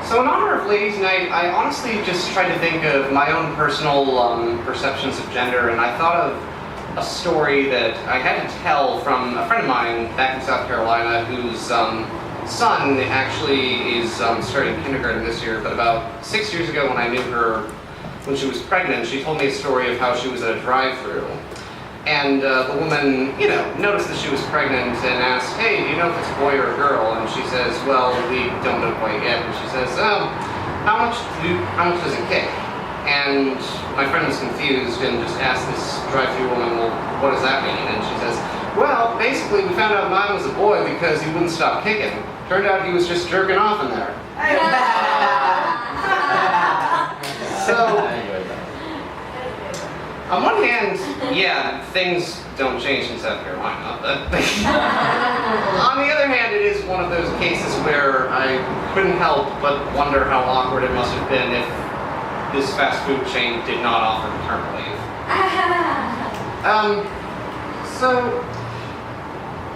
So in honor of Ladies' Night, I honestly just tried to think of my own personal perceptions of gender, and I thought of a story that I had to tell from a friend of mine back in South Carolina whose son actually is starting kindergarten this year, but about 6 years ago when I knew her when she was pregnant, she told me a story of how she was at a drive-thru. And the woman, noticed that she was pregnant and asked, "Hey, do you know if it's a boy or a girl?" And she says, "Well, we don't know quite yet." And she says, how much does it kick?" And my friend was confused and just asked this drive-thru woman, "Well, what does that mean?" And she says, "Well, basically, we found out mine was a boy because he wouldn't stop kicking. Turned out he was just jerking off in there." So, on one hand, yeah, things don't change in South Carolina, but on the other hand, it is one of those cases where I couldn't help but wonder how awkward it must have been if this fast food chain did not offer maternal leave. So,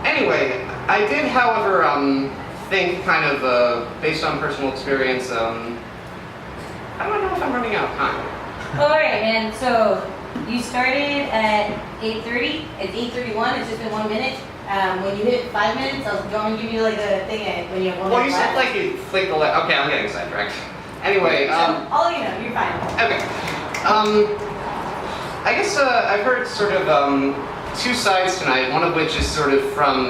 anyway, I did, however, think kind of, based on personal experience, I don't know if I'm running out of time. Alright, and so you started at 8:30, it's 8:31, it's just been 1 minute. When you hit 5 minutes, I'll go and give you like a thing when you have 1 minute. Well, you said like you flick the okay, I'm getting sidetracked. Anyway, I'll let you know, you're fine. Okay. I guess I've heard sort of two sides tonight, one of which is sort of from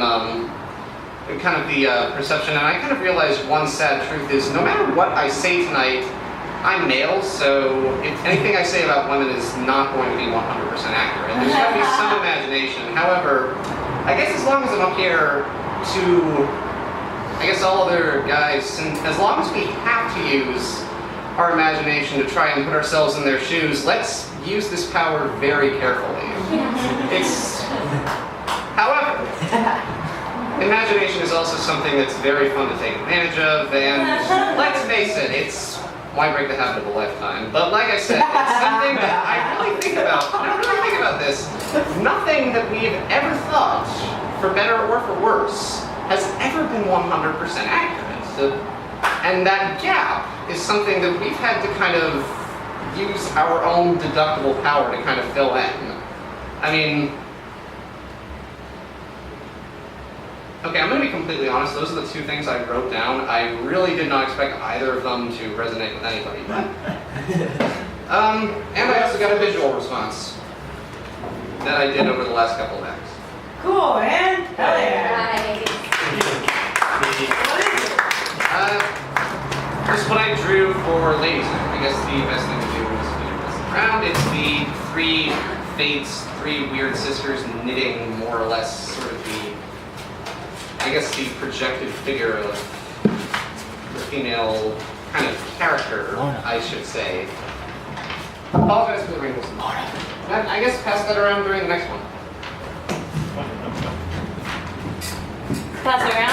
kind of the perception, and I kind of realized one sad truth is no matter what I say tonight, I'm male, so if anything I say about women is not going to be 100% accurate. There's going to be some imagination. However, I guess as long as I'm up here to, I guess all other guys, and as long as we have to use our imagination to try and put ourselves in their shoes, let's use this power very carefully. However, imagination is also something that's very fun to take advantage of, and let's face it, it's why break the habit of a lifetime. But like I said, it's something that I really think about. I really think about this. Nothing that we've ever thought, for better or for worse, has ever been 100% accurate. And that gap is something that we've had to kind of use our own deductible power to kind of fill in. I mean, okay, I'm going to be completely honest, those are the two things I wrote down. I really did not expect either of them to resonate with anybody. And I also got a visual response that I did over the last couple of acts. Cool, man. Hell yeah. Just what I drew for Ladies' Night. I guess the best thing to do is to mess around. It's the three fates, three weird sisters knitting more or less sort of the, I guess, the projected figure of the female kind of character, I should say. Apologize for the wrinkles. I guess pass that around during the next one. Pass it around.